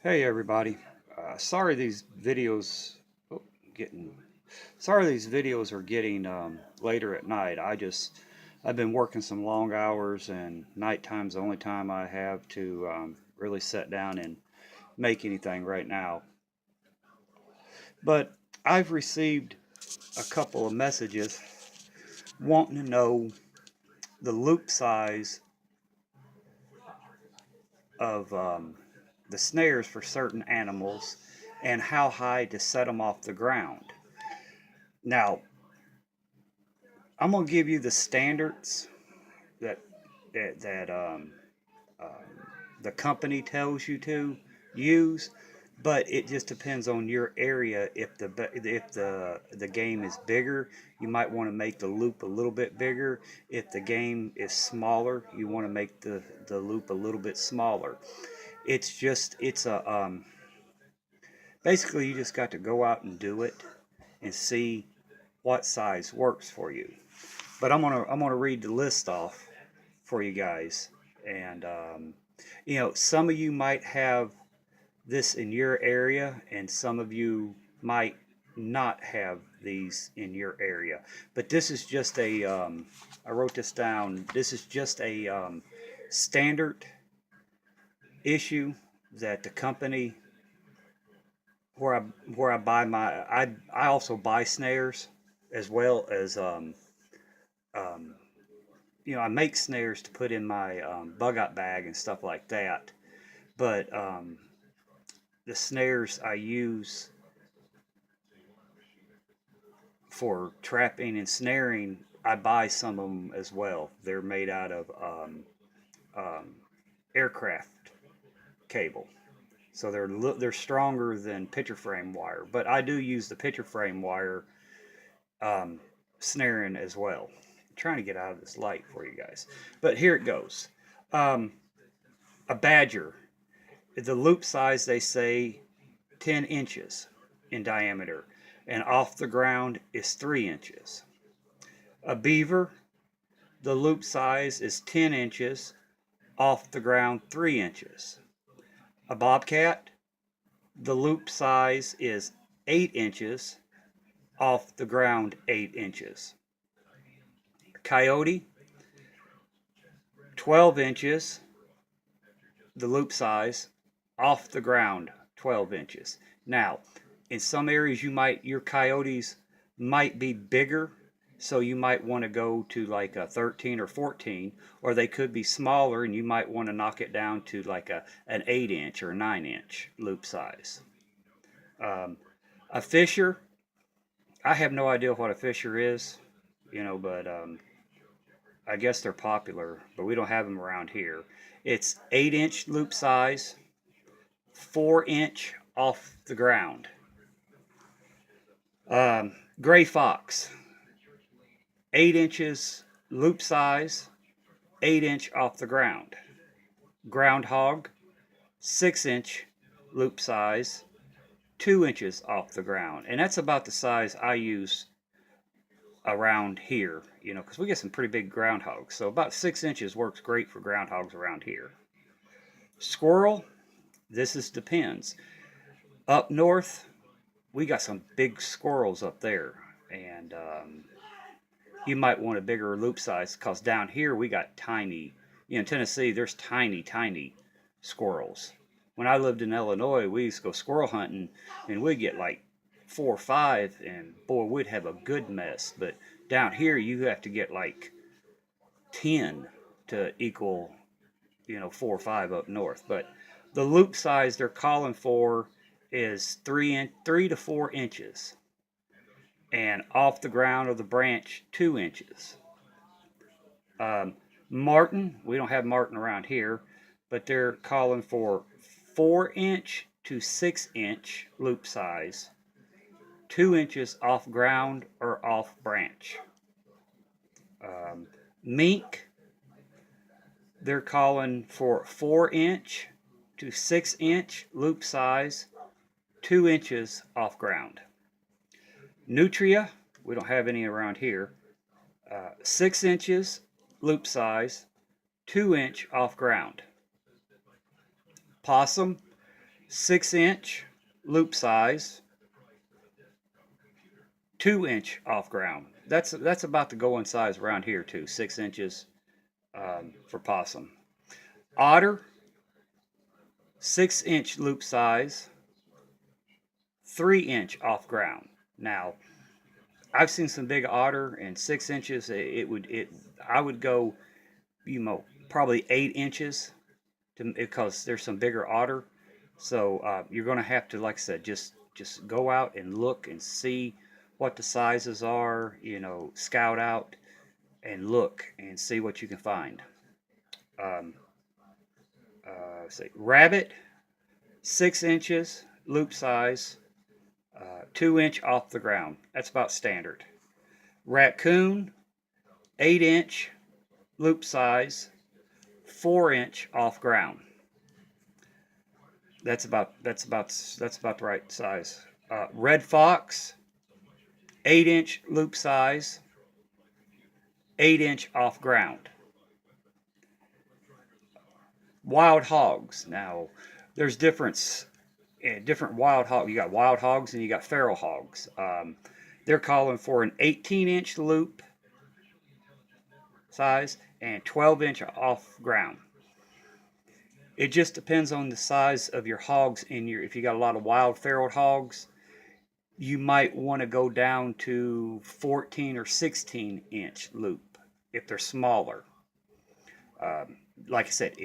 Hey everybody. Sorry these videos oh, getting sorry these videos are getting later at night. I've been working some long hours and nighttime's the only time I have to really sit down and make anything right now. But I've received a couple of messages wanting to know the loop size of the snares for certain animals and how high to set them off the ground. Now, I'm gonna give you the standards that that the company tells you to use, but it just depends on your area. If the game is bigger, you might want to make the loop a little bit bigger. If the game is smaller, you want to make the loop a little bit smaller. It's a basically you just got to go out and do it and see what size works for you. But I'm gonna read the list off for you guys. And some of you might have this in your area, and some of you might not have these in your area. But this is just I wrote this down. This is just a standard issue that the company where I where I buy my I also buy snares as well as um, I make snares to put in my bug out bag and stuff like that. But the snares I use for trapping and snaring, I buy some of them as well. They're made out of um, aircraft cable, so they're stronger than picture frame wire. But I do use the picture frame wire um, snaring as well. I'm trying to get out of this light for you guys, but here it goes. Um, a badger. The loop size they say 10 inches in diameter, and off the ground is 3 inches. A beaver, the loop size is 10 inches, off the ground 3 inches. A bobcat, the loop size is 8 inches, off the ground 8 inches. A coyote, 12 inches, the loop size, off the ground 12 inches. Now, in some areas your coyotes might be bigger, so you might want to go to like a 13 or 14, or they could be smaller and you might want to knock it down to like an 8 inch or 9 inch loop size. Um, a fisher, I have no idea what a fisher is, but I guess they're popular, but we don't have them around here. It's 8 inch loop size, 4 inch off the ground. Gray fox, 8 inches loop size, 8 inch off the ground. Groundhog, 6 inch loop size, 2 inches off the ground. And that's about the size I use around here, because we get some pretty big groundhogs. So about 6 inches works great for groundhogs around here. Squirrel, this is depends. Up north, we got some big squirrels up there, and you might want a bigger loop size because down here we got tiny. In Tennessee, there's tiny, tiny squirrels. When I lived in Illinois, we used to go squirrel hunting, and we'd get like 4 or 5, and boy, we'd have a good mess. But down here, you have to get like 10 to equal, 4 or 5 up north. But the loop size they're calling for is 3 to 4 inches, and off the ground of the branch 2 inches. Martin, we don't have martin around here, but they're calling for 4 inch to 6 inch loop size, 2 inches off ground or off branch. Mink, they're calling for 4 inch to 6 inch loop size, 2 inches off ground. Nutria, we don't have any around here, 6 inches loop size, 2 inch off ground. Possum, 6-inch loop size, 2-inch off ground. That's about the going size around here too. 6 inches for possum. Otter, 6-inch loop size, 3-inch off ground. Now, I've seen some big otter and 6 inches. I would go, probably 8 inches because there's some bigger otter. So you're going to have to, like I said, just go out and look and see what the sizes are. Scout out and look and see what you can find. Um, say rabbit, 6 inches loop size, 2-inch off the ground. That's about standard. Raccoon, 8-inch loop size, 4-inch off ground. That's about the right size. Red fox, 8-inch loop size, 8-inch off ground. Wild hogs. Now, there's different wild hog. You got wild hogs and you got feral hogs. They're calling for an 18-inch loop size and 12-inch off ground. It just depends on the size of your hogs if you got a lot of wild feral hogs, you might want to go down to 14 or 16-inch loop if they're smaller. Like I said,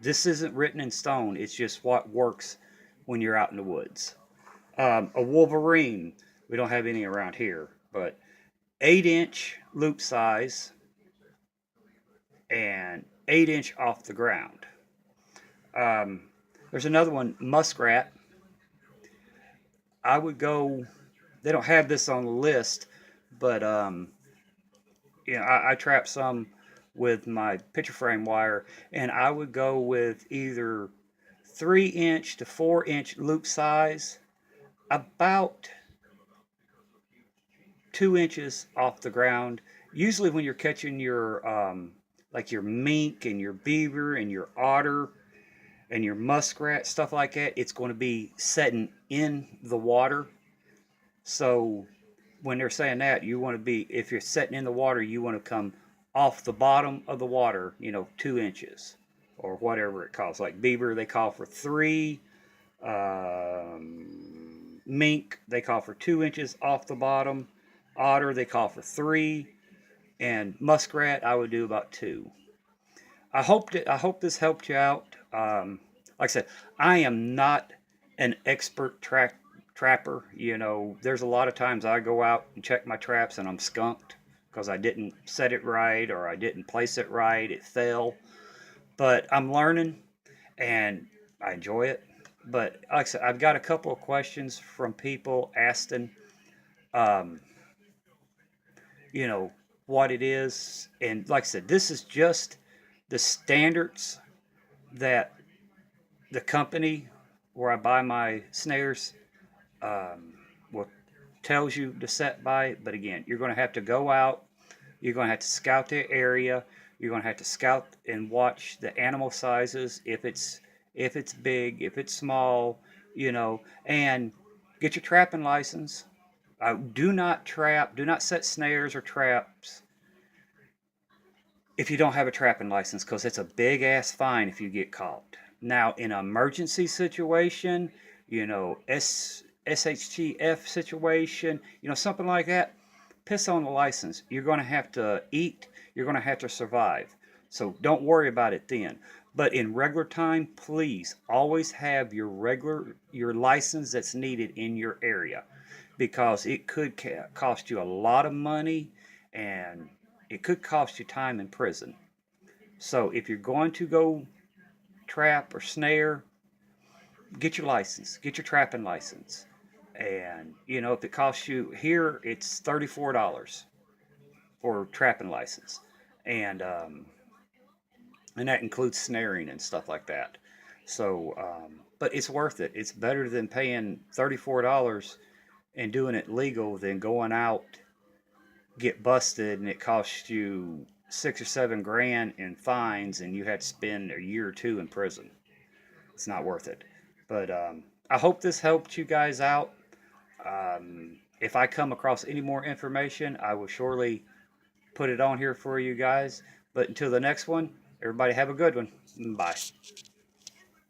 this isn't written in stone. It's just what works when you're out in the woods. A wolverine, we don't have any around here, but 8-inch loop size and 8-inch off the ground. There's another one, muskrat. I would go. They don't have this on the list, but I trap some with my picture frame wire, and I would go with either 3-inch to 4-inch loop size, about 2 inches off the ground. Usually, when you're catching your like your mink and your beaver and your otter and your muskrat, stuff like that, it's going to be setting in the water. So when they're saying that, if you're setting in the water, you want to come off the bottom of the water, 2 inches or whatever it calls. Like beaver, they call for 3. Mink, they call for 2 inches off the bottom. Otter, they call for 3. And muskrat, I would do about 2. I hope this helped you out. Like I said, I am not an expert trapper. There's a lot of times I go out and check my traps and I'm skunked because I didn't set it right or I didn't place it right. It fell. But I'm learning and I enjoy it. But like I said, I've got a couple of questions from people asking, um, you know, what it is. And like I said, this is just the standards that the company where I buy my snares um, will tells you to set by. But again, you're going to have to go out. You're going to have to scout the area. You're going to have to scout and watch the animal sizes. If it's big, if it's small, and get your trapping license. Do not trap. Do not set snares or traps if you don't have a trapping license, because it's a big ass fine if you get caught. Now, in an emergency situation, SHTF situation, something like that, piss on the license. You're going to have to eat. You're going to have to survive. So don't worry about it then. But in regular time, please always have your license that's needed in your area, because it could cost you a lot of money and it could cost you time in prison. So if you're going to go trap or snare, get your license, get your trapping license. And if it costs you here, it's $34 for trapping license, and that includes snaring and stuff like that. So, but it's worth it. It's better than paying $34 and doing it legal than going out, get busted, and it costs you 6 or 7 grand in fines, and you had to spend a year or two in prison. It's not worth it. But I hope this helped you guys out. If I come across any more information, I will surely put it on here for you guys. But until the next one, everybody have a good one. Bye.